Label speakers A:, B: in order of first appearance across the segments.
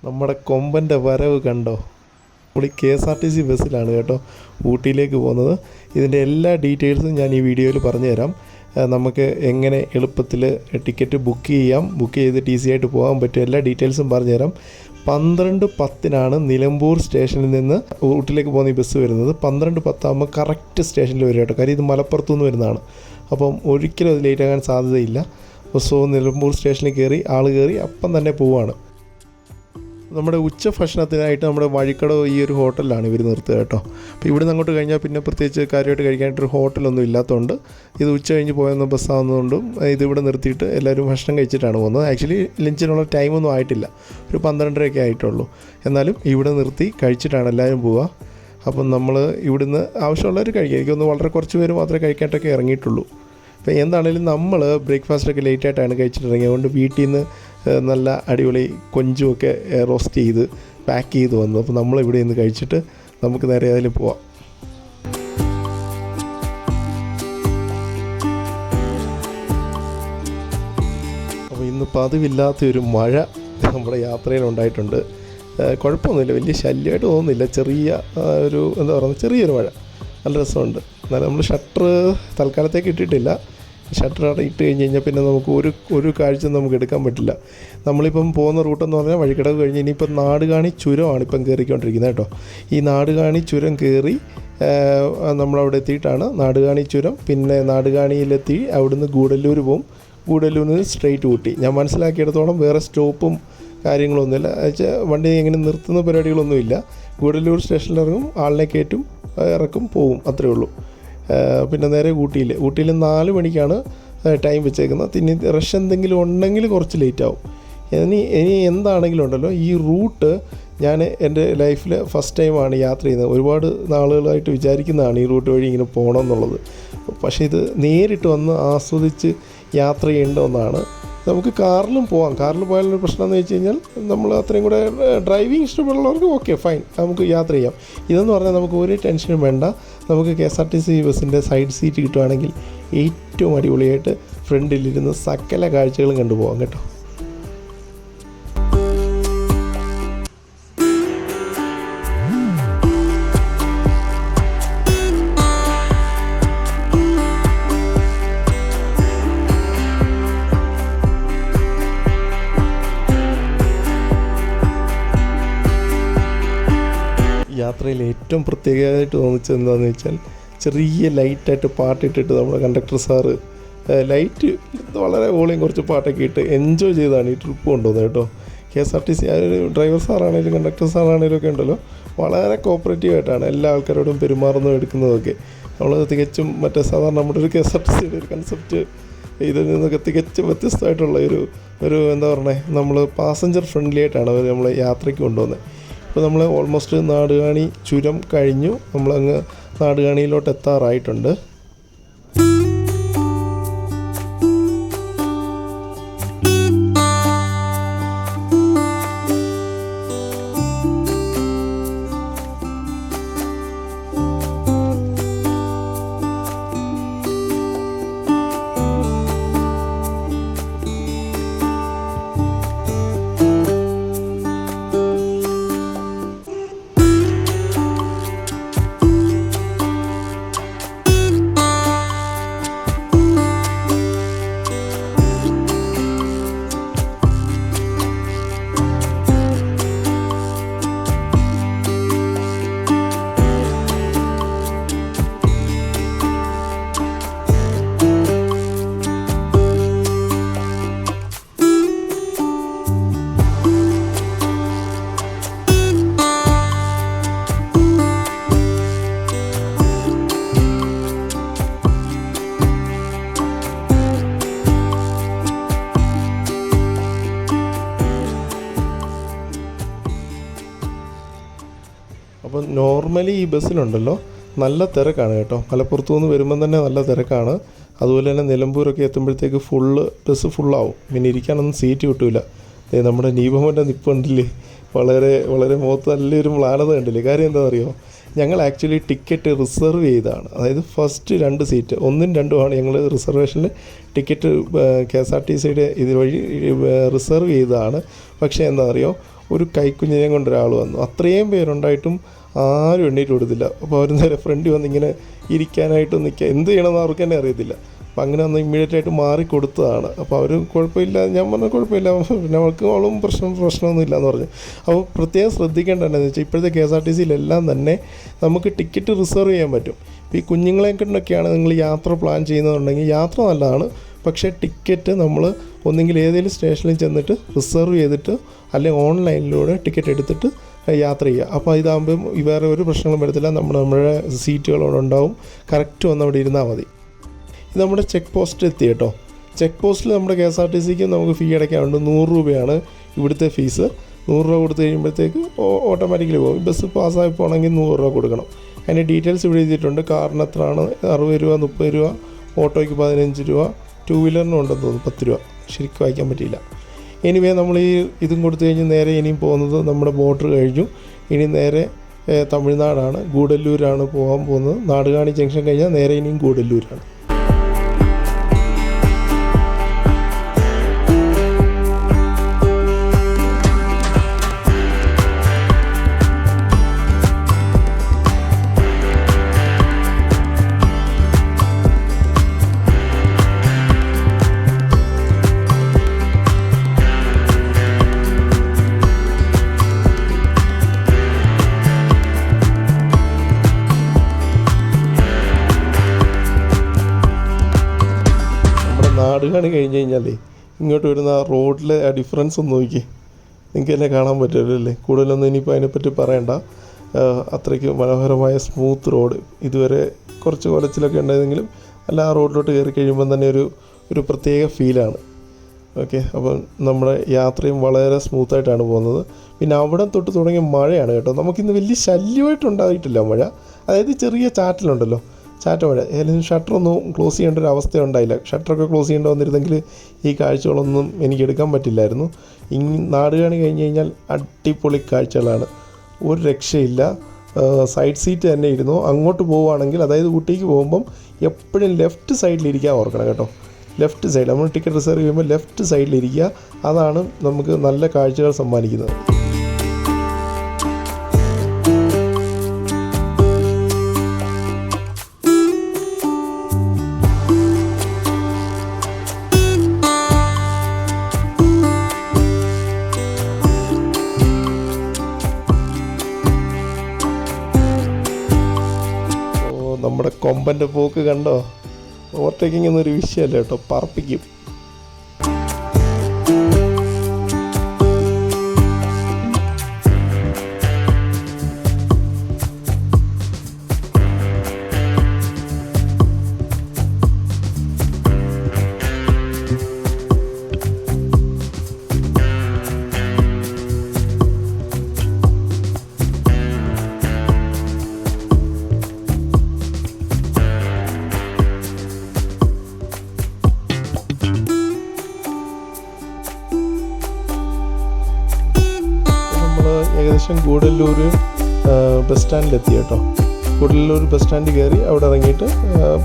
A: നമ്മുടെ കൊമ്പൻ്റെ വരവ് കണ്ടോ? നമ്മൾ KSRTC ബസ്സിലാണ് കേട്ടോ ഊട്ടിയിലേക്ക് പോകുന്നത്. ഇതിൻ്റെ എല്ലാ ഡീറ്റെയിൽസും ഞാൻ ഈ വീഡിയോയിൽ പറഞ്ഞുതരാം. നമുക്ക് എങ്ങനെ എളുപ്പത്തിൽ ടിക്കറ്റ് ബുക്ക് ചെയ്തിട്ട് ഈസി ആയിട്ട് പോകാൻ പറ്റും, എല്ലാ ഡീറ്റെയിൽസും പറഞ്ഞുതരാം. 12:10 നിലമ്പൂർ സ്റ്റേഷനിൽ നിന്ന് ഊട്ടിലേക്ക് പോകുന്ന ഈ ബസ് വരുന്നത്. 12:10 കറക്റ്റ് സ്റ്റേഷനിൽ വരും കേട്ടോ. കാര്യം ഇത് മലപ്പുറത്തു നിന്ന് വരുന്നതാണ്. അപ്പം ഒരിക്കലും അത് ലേറ്റ് ആകാൻ സാധ്യതയില്ല. സോ നിലമ്പൂർ സ്റ്റേഷനിൽ കയറി അപ്പം തന്നെ പോവുകയാണ്. നമ്മുടെ ഉച്ച ഭക്ഷണത്തിനായിട്ട് നമ്മുടെ വഴിക്കടവ് ഈ ഒരു ഹോട്ടലിലാണ് ഇവർ നിർത്തുക കേട്ടോ. അപ്പോൾ ഇവിടെ നിന്ന് അങ്ങോട്ട് കഴിഞ്ഞാൽ പിന്നെ പ്രത്യേകിച്ച് കാര്യമായിട്ട് കഴിക്കാനായിട്ടൊരു ഹോട്ടലൊന്നും ഇല്ലാത്തതുകൊണ്ട് ഇത് ഉച്ച കഴിഞ്ഞ് പോയെന്ന ബസ്സാകുന്നതുകൊണ്ടും ഇതിവിടെ നിർത്തിയിട്ട് എല്ലാവരും ഭക്ഷണം കഴിച്ചിട്ടാണ് പോകുന്നത്. ആക്ച്വലി ലഞ്ചിനുള്ള ടൈമൊന്നും ആയിട്ടില്ല, ഒരു 12:30 ആയിട്ടുള്ളൂ. എന്നാലും ഇവിടെ നിർത്തി കഴിച്ചിട്ടാണ് എല്ലാവരും പോവുക. അപ്പം നമ്മൾ ഇവിടുന്ന് ആവശ്യമുള്ളവർ കഴിക്കുക. എനിക്കൊന്ന് വളരെ കുറച്ച് പേര് മാത്രമേ കഴിക്കാനായിട്ടൊക്കെ ഇറങ്ങിയിട്ടുള്ളൂ. അപ്പോൾ എന്താണെങ്കിലും നമ്മൾ ബ്രേക്ക്ഫാസ്റ്റൊക്കെ ലേറ്റായിട്ടാണ് കഴിച്ചിട്ടിറങ്ങിയത്. അതുകൊണ്ട് വീട്ടിൽ നിന്ന് നല്ല അടിപൊളി കൊഞ്ചുമൊക്കെ റോസ്റ്റ് ചെയ്ത് പാക്ക് ചെയ്ത് വന്നു. അപ്പോൾ നമ്മളിവിടെ നിന്ന് കഴിച്ചിട്ട് നമുക്ക് നേരെ അതിൽ പോവാം. അപ്പോൾ ഇന്ന് പതിവില്ലാത്തൊരു മഴ നമ്മുടെ യാത്രയിലുണ്ടായിട്ടുണ്ട്. കുഴപ്പമൊന്നുമില്ല, വലിയ ശല്യമായിട്ട് തോന്നുന്നില്ല. ചെറിയൊരു മഴ, നല്ല രസമുണ്ട്. എന്നാലും നമ്മൾ ഷട്ടർ തൽക്കാലത്തേക്ക് ഇട്ടിട്ടില്ല. ഷട്ടർ ഇട്ട് കഴിഞ്ഞാൽ പിന്നെ നമുക്ക് ഒരു കാഴ്ച നമുക്ക് എടുക്കാൻ പറ്റില്ല. നമ്മളിപ്പം പോകുന്ന റൂട്ടെന്ന് പറഞ്ഞാൽ വഴിക്കടവ് കഴിഞ്ഞ് ഇനിയിപ്പം നാടുകാണി ചുരമാണ് ഇപ്പം കയറിക്കൊണ്ടിരിക്കുന്നത് കേട്ടോ. ഈ നാടുകാണി ചുരം കയറി നമ്മളവിടെ എത്തിയിട്ടാണ് നാടുകാണി ചുരം. പിന്നെ നാടുകാണിയിലെത്തി അവിടുന്ന് ഗൂഡല്ലൂർ പോകും. ഗൂഡല്ലൂരിൽ നിന്ന് സ്ട്രെയിറ്റ് ഊട്ടി. ഞാൻ മനസ്സിലാക്കിയിടത്തോളം വേറെ സ്റ്റോപ്പും കാര്യങ്ങളൊന്നുമില്ല. വെച്ചാൽ വണ്ടി എങ്ങനെ നിർത്തുന്ന പരിപാടികളൊന്നുമില്ല. ഗൂഡല്ലൂർ സ്റ്റേഷനിലിറങ്ങും, ആളിനെ കയറ്റും, ഇറക്കും, പോവും, അത്രയേ ഉള്ളൂ. പിന്നെ നേരെ ഊട്ടിയിൽ 4 മണിക്കാണ് ടൈം വെച്ചേക്കുന്നത്. ഇനി റഷ് എന്തെങ്കിലും ഉണ്ടെങ്കിൽ കുറച്ച് ലേറ്റ് ആവും. ഇനി എന്താണെങ്കിലും ഉണ്ടല്ലോ, ഈ റൂട്ട് ഞാൻ എൻ്റെ ലൈഫിൽ ഫസ്റ്റ് ടൈമാണ് യാത്ര ചെയ്യുന്നത്. ഒരുപാട് നാളുകളായിട്ട് വിചാരിക്കുന്നതാണ് ഈ റൂട്ട് വഴി ഇങ്ങനെ പോകണം എന്നുള്ളത്. പക്ഷേ ഇത് നേരിട്ട് വന്ന് ആസ്വദിച്ച് യാത്ര ചെയ്യേണ്ട ഒന്നാണ്. നമുക്ക് കാറിലും പോകാം. കാറിൽ പോയാലൊരു പ്രശ്നം എന്ന് വെച്ച് കഴിഞ്ഞാൽ നമ്മൾ അത്രയും കൂടെ ഡ്രൈവിംഗ് ഇഷ്ടപ്പെടുന്നവർക്ക് ഓക്കെ ഫൈൻ, നമുക്ക് യാത്ര ചെയ്യാം. ഇതെന്ന് പറഞ്ഞാൽ നമുക്ക് ഒരു ടെൻഷനും വേണ്ട. നമുക്ക് KSRTC ബസ്സിൻ്റെ സൈഡ് സീറ്റ് കിട്ടുവാണെങ്കിൽ ഏറ്റവും അടിപൊളിയായിട്ട് ഫ്രണ്ടിലിരുന്ന് സകല കാഴ്ചകളും കണ്ടുപോകാം കേട്ടോ. യാത്രയിൽ ഏറ്റവും പ്രത്യേകമായിട്ട് തോന്നിച്ചത് എന്താണെന്ന് വെച്ചാൽ, ചെറിയ ലൈറ്റായിട്ട് പാട്ടിട്ടിട്ട് നമ്മുടെ കണ്ടക്ടർ സാറ് ലൈറ്റ് വളരെ വോളിയം കുറച്ച് പാട്ടൊക്കെ ഇട്ട് എൻജോയ് ചെയ്താണ് ഈ ട്രിപ്പ് കൊണ്ടുപോകുന്നത് കേട്ടോ. KSRTC ഡ്രൈവർ സാറാണേലും കണ്ടക്ടർ സാറാണേലും ഒക്കെ ഉണ്ടല്ലോ, വളരെ കോപ്പറേറ്റീവായിട്ടാണ് എല്ലാ ആൾക്കാരോടും പെരുമാറുന്നതും എടുക്കുന്നതൊക്കെ. നമ്മൾ തികച്ചും സാധാരണ നമ്മുടെ ഒരു KSRTCയുടെ ഒരു കൺസെപ്റ്റ് ഇതിൽ നിന്നൊക്കെ തികച്ചും വ്യത്യസ്തമായിട്ടുള്ള ഒരു എന്താ പറയുക, നമ്മൾ പാസഞ്ചർ ഫ്രണ്ട്ലി ആയിട്ടാണ് അവർ നമ്മളെ യാത്രയ്ക്ക് കൊണ്ടുപോകുന്നത്. ഇപ്പോൾ നമ്മൾ ഓൾമോസ്റ്റ് നാടുകാണി ചുരം കഴിഞ്ഞു, നമ്മളങ്ങ് നാടുകാണിയിലോട്ട് എത്താറായിട്ടുണ്ട്. അപ്പോൾ നോർമലി ഈ ബസ്സിലുണ്ടല്ലോ നല്ല തിരക്കാണ് കേട്ടോ. മലപ്പുറത്തു നിന്ന് വരുമ്പം തന്നെ നല്ല തിരക്കാണ്. അതുപോലെ തന്നെ നിലമ്പൂരൊക്കെ എത്തുമ്പോഴത്തേക്ക് ബസ് ഫുള്ളാവും. പിന്നെ ഇരിക്കാനൊന്നും സീറ്റ് കിട്ടില്ല. നമ്മുടെ നീപമൻ്റെ നിപ്പുണ്ടല്ലേ, വളരെ വളരെ മുഖത്ത് നല്ലൊരു മ്ലാനത കണ്ടില്ലേ. കാര്യം എന്താണെന്നറിയോ, ഞങ്ങൾ ആക്ച്വലി ടിക്കറ്റ് റിസർവ് ചെയ്തതാണ്. അതായത് ഫസ്റ്റ് 2 സീറ്റ് 1ഉം 2ഉമാണ് ഞങ്ങൾ റിസർവേഷനിൽ ടിക്കറ്റ് KSRTCയുടെ ഇതുവഴി റിസർവ് ചെയ്തതാണ്. പക്ഷേ എന്താ അറിയോ, ഒരു കൈക്കുഞ്ഞിനെയും കൊണ്ട് ഒരാൾ വന്നു. അത്രയും പേരുണ്ടായിട്ടും ആരും എണ്ണീറ്റ് കൊടുത്തില്ല. അപ്പോൾ അവർ നേരെ ഫ്രണ്ടിൽ വന്ന് ഇങ്ങനെ ഇരിക്കാനായിട്ട് നിൽക്കുക, എന്ത് ചെയ്യണമെന്ന് അവർക്ക് തന്നെ അറിയത്തില്ല. അപ്പോൾ അങ്ങനെ വന്ന് ഇമ്മീഡിയറ്റായിട്ട് മാറി കൊടുത്തതാണ്. അപ്പോൾ അവർ കുഴപ്പമില്ല, ഞാൻ പറഞ്ഞു കുഴപ്പമില്ല, ഞങ്ങൾക്ക് അവളും പ്രശ്നമൊന്നും ഇല്ലയെന്ന് പറഞ്ഞു. അപ്പോൾ പ്രത്യേകം ശ്രദ്ധിക്കേണ്ടതെന്ന് വെച്ചാൽ ഇപ്പോഴത്തെ KSRTCയിലെല്ലാം തന്നെ നമുക്ക് ടിക്കറ്റ് റിസർവ് ചെയ്യാൻ പറ്റും. ഇപ്പോൾ ഈ കുഞ്ഞുങ്ങളെ കൊണ്ടൊക്കെയാണ് നിങ്ങൾ യാത്ര പ്ലാൻ ചെയ്യുന്നതുണ്ടെങ്കിൽ യാത്ര നല്ലതാണ്. പക്ഷേ ടിക്കറ്റ് നമ്മൾ ഒന്നെങ്കിൽ ഏതെങ്കിലും സ്റ്റേഷനിൽ ചെന്നിട്ട് റിസർവ് ചെയ്തിട്ട് അല്ലെങ്കിൽ ഓൺലൈനിലൂടെ ടിക്കറ്റ് എടുത്തിട്ട് യാത്ര ചെയ്യുക. അപ്പോൾ ഇതാകുമ്പം വേറെ ഒരു പ്രശ്നങ്ങളും വരത്തില്ല. നമ്മുടെ സീറ്റുകളോടെ ഉണ്ടാവും. കറക്റ്റ് വന്ന് അവിടെ ഇരുന്നാൽ മതി. ഇത് നമ്മുടെ ചെക്ക് പോസ്റ്റ് എത്തി കേട്ടോ. ചെക്ക് പോസ്റ്റിൽ നമ്മുടെ KSRTCക്ക് നമുക്ക് ഫീ അടയ്ക്കാറുണ്ട്. 100 രൂപയാണ് ഇവിടുത്തെ ഫീസ്. 100 രൂപ കൊടുത്തു കഴിയുമ്പോഴത്തേക്ക് ഓട്ടോമാറ്റിക്കലി പോകും. ബസ് പാസ്സായി പോകണമെങ്കിൽ 100 രൂപ കൊടുക്കണം. അതിൻ്റെ ഡീറ്റെയിൽസ് ഇവിടെ എഴുതിയിട്ടുണ്ട്. കാറിന് എത്രയാണ്, 60 രൂപ, 30 രൂപ, ഓട്ടോയ്ക്ക് 15 രൂപ, 2 വീലറിനും ഉണ്ടെന്ന് തോന്നുന്നു 10 രൂപ, ശരിക്കും വായിക്കാൻ പറ്റിയില്ല. എനിവേ നമ്മൾ ഇതും കൊടുത്തു കഴിഞ്ഞ് നേരെ ഇനിയും പോകുന്നത് നമ്മുടെ ബോർഡർ കഴിഞ്ഞു. ഇനി നേരെ തമിഴ്നാടാണ്, ഗൂഡല്ലൂരാണ് പോകാൻ പോകുന്നത്. നാടുകാണി ജംഗ്ഷൻ കഴിഞ്ഞാൽ നേരെ ഇനിയും ഗൂഡല്ലൂരാണ്. നാടുകാണി കഴിഞ്ഞ് കഴിഞ്ഞാലേ ഇങ്ങോട്ട് വരുന്ന ആ റോഡിലെ ആ ഡിഫറൻസ് ഒന്ന് നോക്കി, നിങ്ങൾക്ക് തന്നെ കാണാൻ പറ്റുമല്ലോ അല്ലേ. കൂടുതലൊന്നും ഇനിയിപ്പോൾ അതിനെപ്പറ്റി പറയണ്ട. അത്രയ്ക്ക് മനോഹരമായ സ്മൂത്ത് റോഡ്. ഇതുവരെ കുറച്ച് കുലച്ചിലൊക്കെ ഉണ്ടായിരുന്നെങ്കിലും അല്ല, ആ റോഡിലോട്ട് കയറി കഴിയുമ്പം തന്നെ ഒരു പ്രത്യേക ഫീലാണ്. ഓക്കെ, അപ്പം നമ്മുടെ യാത്രയും വളരെ സ്മൂത്തായിട്ടാണ് പോകുന്നത്. പിന്നെ അവിടെ തൊട്ട് തുടങ്ങിയ മഴയാണ് കേട്ടോ. നമുക്കിന്ന് വലിയ ശല്യമായിട്ടുണ്ടായിട്ടില്ല മഴ. അതായത് ചെറിയ ചാറ്റലുണ്ടല്ലോ, ചാറ്റ മഴ. ഏതായാലും ഷട്ടറൊന്നും ക്ലോസ് ചെയ്യേണ്ട ഒരു അവസ്ഥ ഉണ്ടായില്ല. ഷട്ടറൊക്കെ ക്ലോസ് ചെയ്യേണ്ട വന്നിരുന്നെങ്കിൽ ഈ കാഴ്ചകളൊന്നും എനിക്ക് എടുക്കാൻ പറ്റില്ലായിരുന്നു. നാടുകാണി കഴിഞ്ഞ് കഴിഞ്ഞാൽ അടിപൊളി കാഴ്ചകളാണ്, ഒരു രക്ഷയില്ല. സൈഡ് സീറ്റ് തന്നെ ഇരുന്നു. അങ്ങോട്ട് പോവുകയാണെങ്കിൽ, അതായത് ഊട്ടിക്ക് പോകുമ്പം എപ്പോഴും ലെഫ്റ്റ് സൈഡിലിരിക്കാൻ ഓർക്കണം കേട്ടോ. ലെഫ്റ്റ് സൈഡ് നമ്മൾ ടിക്കറ്റ് റിസർവ് ചെയ്യുമ്പോൾ ലെഫ്റ്റ് സൈഡിലിരിക്കുക. അതാണ് നമുക്ക് നല്ല കാഴ്ചകൾ സമ്മാനിക്കുന്നത്. നമ്മുടെ കൊമ്പൻ്റെ പോക്ക് കണ്ടോ. ഓവർടേക്കിംഗ് എന്നൊരു വിഷയമല്ല കേട്ടോ, പറപ്പിക്കും. ഏകദേശം ഗൂഡല്ലൂർ ബസ് സ്റ്റാൻഡിലെത്തി കേട്ടോ. ഗൂഡല്ലൂർ ബസ് സ്റ്റാൻഡിൽ കയറി അവിടെ ഇറങ്ങിയിട്ട്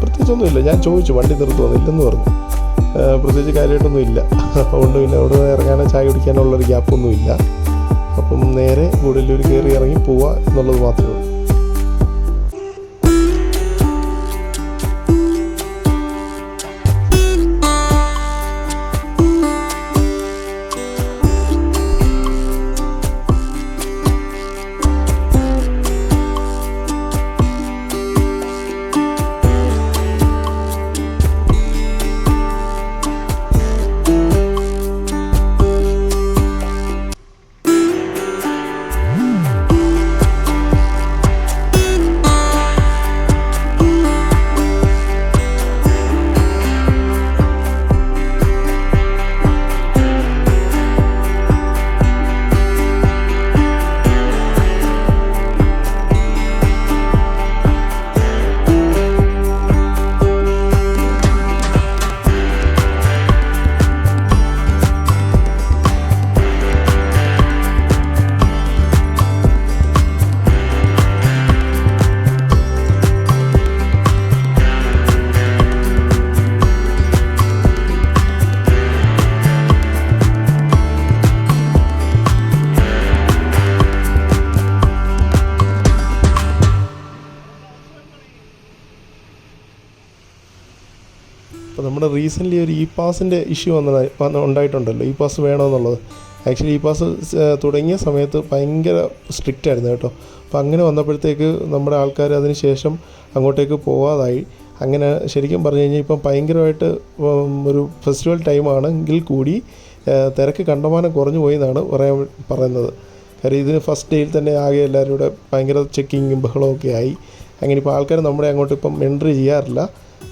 A: പ്രത്യേകിച്ചൊന്നുമില്ല. ഞാൻ ചോദിച്ചു വണ്ടി നിർത്തുമെന്ന്, ഇല്ലെന്ന് പറഞ്ഞു. പ്രത്യേകിച്ച് കാര്യമായിട്ടൊന്നും ഇല്ല. അതുകൊണ്ട് പിന്നെ അവിടെ ഇറങ്ങാനോ ചായ കുടിക്കാനോ ഉള്ളൊരു ഗ്യാപ്പൊന്നുമില്ല. അപ്പം നേരെ ഗൂഡല്ലൂർ കയറി ഇറങ്ങി പോവുക എന്നുള്ളത് മാത്രമേ ഉള്ളൂ. നമ്മുടെ റീസെൻ്റ്ലി ഒരു ഇ പാസിൻ്റെ ഇഷ്യൂ ഉണ്ടായിട്ടുണ്ടല്ലോ, ഇ പാസ് വേണമെന്നുള്ളത്. ആക്ച്വലി ഇ പാസ് തുടങ്ങിയ സമയത്ത് ഭയങ്കര സ്ട്രിക്റ്റ് ആയിരുന്നു കേട്ടോ. അപ്പോൾ അങ്ങനെ വന്നപ്പോഴത്തേക്ക് നമ്മുടെ ആൾക്കാർ അതിന് ശേഷം അങ്ങോട്ടേക്ക് പോകാതായി. അങ്ങനെ ശരിക്കും പറഞ്ഞു കഴിഞ്ഞാൽ ഇപ്പം ഭയങ്കരമായിട്ട് ഒരു ഫെസ്റ്റിവൽ ടൈമാണെങ്കിൽ കൂടി തിരക്ക് കണ്ടമാനം കുറഞ്ഞു പോയി എന്നാണ് പറയുന്നത്. കാര്യം ഇതിന് ഫസ്റ്റ് ഡേയിൽ തന്നെ ആകെ എല്ലാവരും കൂടെ ഭയങ്കര ചെക്കിങ്ങും ബഹളമൊക്കെ ആയി. അങ്ങനെ ഇപ്പോൾ ആൾക്കാർ നമ്മുടെ അങ്ങോട്ട് ഇപ്പം എൻട്രി ചെയ്യാറില്ല.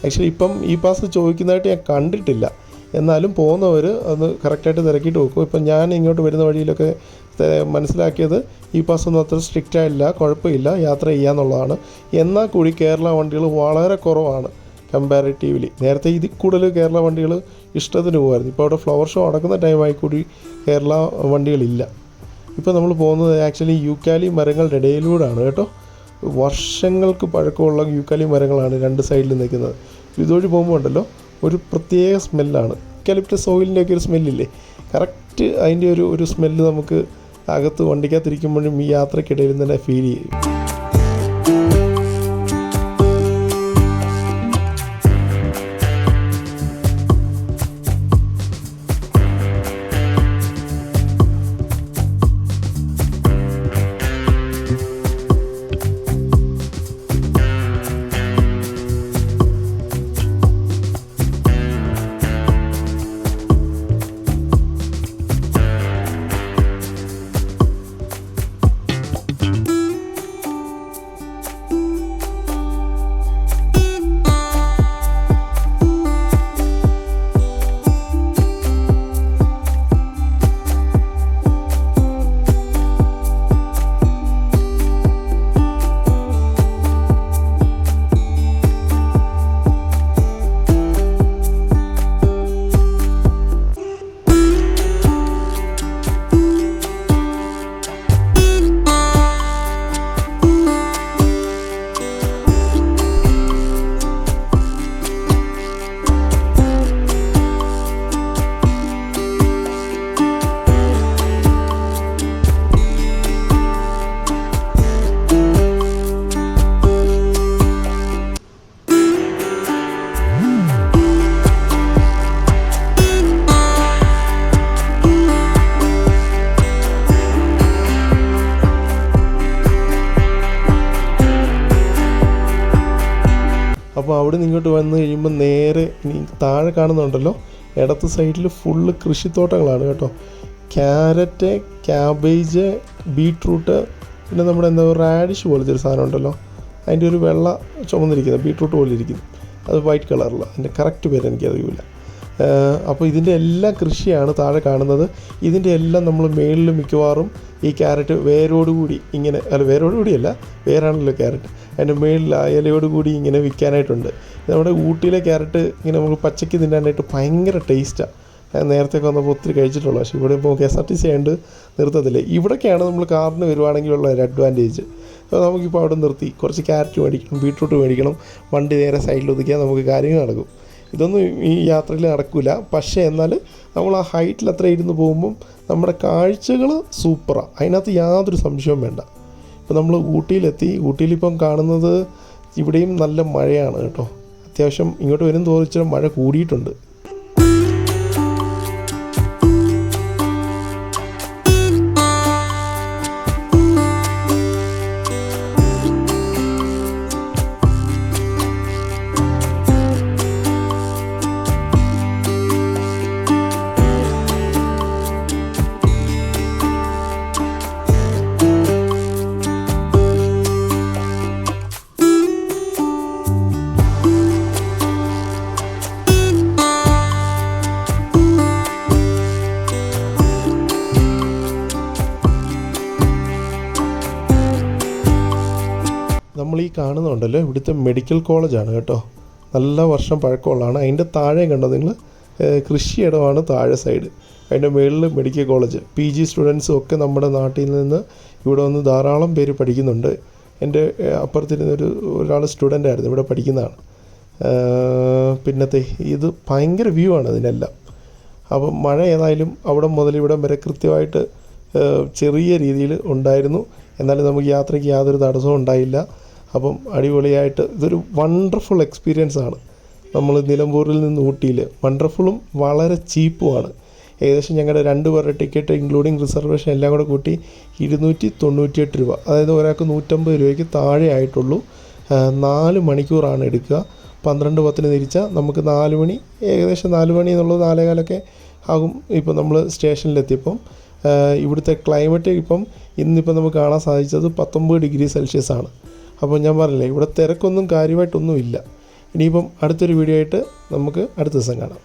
A: ആക്ച്വലി ഇപ്പം ഇ പാസ് ചോദിക്കുന്നതായിട്ട് ഞാൻ കണ്ടിട്ടില്ല. എന്നാലും പോകുന്നവർ അത് കറക്റ്റായിട്ട് തിരക്കിയിട്ട് വെക്കും. ഇപ്പം ഞാൻ ഇങ്ങോട്ട് വരുന്ന വഴിയിലൊക്കെ മനസ്സിലാക്കിയത് ഇ പാസ് ഒന്നും അത്ര സ്ട്രിക്റ്റ് ആയില്ല, കുഴപ്പമില്ല, യാത്ര ചെയ്യാന്നുള്ളതാണ്. എന്നാൽ കൂടി കേരള വണ്ടികൾ വളരെ കുറവാണ് കമ്പാരിറ്റീവ്ലി. നേരത്തെ ഇതിൽ കൂടുതൽ കേരള വണ്ടികൾ ഇഷ്ടത്തിന് പോകുമായിരുന്നു. ഇപ്പോൾ അവിടെ ഫ്ലവർ ഷോ നടക്കുന്ന ടൈമായി കൂടി കേരള വണ്ടികളില്ല. ഇപ്പോൾ നമ്മൾ പോകുന്നത് ആക്ച്വലി യൂക്കാലി മരങ്ങളുടെ ഇടയിലൂടെയാണ് കേട്ടോ. വർഷങ്ങൾക്ക് പഴക്കമുള്ള യൂക്കാലി മരങ്ങളാണ് രണ്ട് സൈഡിൽ നിൽക്കുന്നത്. ഇതുവഴി പോകുമ്പോൾ ഉണ്ടല്ലോ ഒരു പ്രത്യേക സ്മെല്ലാണ്. യൂക്കാലിപ്റ്റസ് ഓയിലിൻ്റെയൊക്കെ ഒരു സ്മെല്ലില്ലേ, കറക്റ്റ് അതിൻ്റെ ഒരു സ്മെല്ല് നമുക്ക് അകത്ത് വണ്ടിക്കകത്തിരിക്കുമ്പോഴും ഈ യാത്രക്കിടയിൽ തന്നെ ഫീൽ ചെയ്യും. അപ്പോൾ അവിടെ നിന്ന് ഇങ്ങോട്ട് വന്നു കഴിയുമ്പോൾ നേരെ താഴെ കാണുന്നുണ്ടല്ലോ, ഇടത്ത് സൈഡിൽ ഫുള്ള് കൃഷിത്തോട്ടങ്ങളാണ് കേട്ടോ. ക്യാരറ്റ്, ക്യാബേജ്, ബീട്രൂട്ട്, പിന്നെ നമ്മുടെ റാഡിഷ് പോലത്തെ ഒരു സാധനം ഉണ്ടല്ലോ, അതിൻ്റെ ഒരു വെള്ള ചുമന്നിരിക്കുന്നത് ബീട്രൂട്ട് പോലെ ഇരിക്കുന്നു, അത് വൈറ്റ് കളറുള്ള, അതിൻ്റെ കറക്റ്റ് പേര് എനിക്കറിയില്ല. അപ്പോൾ ഇതിൻ്റെ എല്ലാം കൃഷിയാണ് താഴെ കാണുന്നത്. ഇതിൻ്റെ എല്ലാം നമ്മൾ മേളിൽ മിക്കവാറും ഈ ക്യാരറ്റ് വേരോടുകൂടി ഇങ്ങനെ, വേരോടുകൂടിയല്ല, വേരാണല്ലോ ക്യാരറ്റ്, അതിൻ്റെ മേളിൽ ഇലയോടുകൂടി ഇങ്ങനെ വിൽക്കാനായിട്ടുണ്ട്. നമ്മുടെ ഊട്ടിയിലെ ക്യാരറ്റ് ഇങ്ങനെ നമുക്ക് പച്ചയ്ക്ക് തിന്നാനായിട്ട് ഭയങ്കര ടേസ്റ്റാണ്. ഞാൻ നേരത്തെ വന്നപ്പോൾ ഒത്തിരി കഴിച്ചിട്ടുള്ളൂ. പക്ഷേ ഇവിടെ ഇപ്പോൾ KSRTC ആയതുകൊണ്ട് നിർത്തത്തില്ല. ഇവിടേക്കാണ് നമ്മൾ കാറിന് വരുവാണെങ്കിലുള്ള ഒരു അഡ്വാൻറ്റേജ്. അപ്പോൾ നമുക്കിപ്പോൾ അവിടെ നിർത്തി കുറച്ച് ക്യാരറ്റ് മേടിക്കണം, ബീട്രൂട്ട് മേടിക്കണം, വണ്ടി നേരെ സൈഡിൽ ഒതുക്കിയാൽ നമുക്ക് കാര്യങ്ങൾ നടക്കും. ഇതൊന്നും ഈ യാത്രയിൽ നടക്കില്ല. പക്ഷേ എന്നാൽ നമ്മൾ ആ ഹൈറ്റിൽ അത്ര ഇരുന്ന് പോകുമ്പം നമ്മുടെ കാഴ്ചകൾ സൂപ്പറാണ്, അതിനകത്ത് യാതൊരു സംശയവും വേണ്ട. ഇപ്പോൾ നമ്മൾ ഊട്ടിയിലെത്തി. ഊട്ടിയിലിപ്പം കാണുന്നത് ഇവിടെയും നല്ല മഴയാണ് കേട്ടോ. അത്യാവശ്യം ഇങ്ങോട്ട് വരും തോന്നിച്ചാൽ മഴ കൂടിയിട്ടുണ്ട്. നമ്മൾ ഈ കാണുന്നുണ്ടല്ലോ ഇവിടുത്തെ മെഡിക്കൽ കോളേജാണ് കേട്ടോ. നല്ല വർഷം പഴക്കമുള്ളതാണ്. അതിൻ്റെ താഴെ കണ്ടോ നിങ്ങൾ, കൃഷിയിടമാണ് താഴെ സൈഡ്. അതിൻ്റെ മുകളിൽ മെഡിക്കൽ കോളേജ്. PG സ്റ്റുഡൻസും ഒക്കെ നമ്മുടെ നാട്ടിൽ നിന്ന് ഇവിടെ വന്ന് ധാരാളം പേര് പഠിക്കുന്നുണ്ട്. എൻ്റെ അപ്പുറത്തിരുന്നൊരു ഒരാൾ സ്റ്റുഡൻ്റ് ആയിരുന്നു, ഇവിടെ പഠിക്കുന്നതാണ്. പിന്നത്തെ ഇത് ഭയങ്കര വ്യൂ ആണ് ഇതിനെല്ലാം. അപ്പം മഴ ഏതായാലും അവിടെ മുതൽ ഇവിടം വരെ കൃത്യമായിട്ട് ചെറിയ രീതിയിൽ ഉണ്ടായിരുന്നു. എന്നാലും നമുക്ക് യാത്രയ്ക്ക് യാതൊരു തടസ്സവും ഉണ്ടായില്ല. അപ്പം അടിപൊളിയായിട്ട് ഇതൊരു വണ്ടർഫുൾ എക്സ്പീരിയൻസ് ആണ്. നമ്മൾ നിലമ്പൂരിൽ നിന്ന് ഊട്ടിയിൽ. വണ്ടർഫുള്ളും വളരെ ചീപ്പുമാണ്. ഏകദേശം ഞങ്ങളുടെ 2 പേരുടെ ടിക്കറ്റ് ഇൻക്ലൂഡിങ് റിസർവേഷൻ എല്ലാം കൂടെ കൂട്ടി 298 രൂപ. അതായത് ഒരാൾക്ക് 150 രൂപയ്ക്ക് താഴെ ആയിട്ടുള്ളൂ. 4 മണിക്കൂറാണ് എടുക്കുക. 12:10 തിരിച്ചാൽ നമുക്ക് 4 മണി, ഏകദേശം 4 മണി എന്നുള്ളത് 4:15 ആകും. ഇപ്പം നമ്മൾ സ്റ്റേഷനിലെത്തിയപ്പം ഇവിടുത്തെ ക്ലൈമറ്റ് ഇന്നിപ്പം നമുക്ക് കാണാൻ സാധിച്ചത് 19 ഡിഗ്രി സെൽഷ്യസ് ആണ്. അപ്പോൾ ഞാൻ പറഞ്ഞില്ലേ, ഇവിടെ തിരക്കൊന്നും കാര്യമായിട്ടൊന്നും ഇല്ല. ഇനിയിപ്പം അടുത്തൊരു വീഡിയോ ആയിട്ട് നമുക്ക് അടുത്ത ദിവസം കാണാം.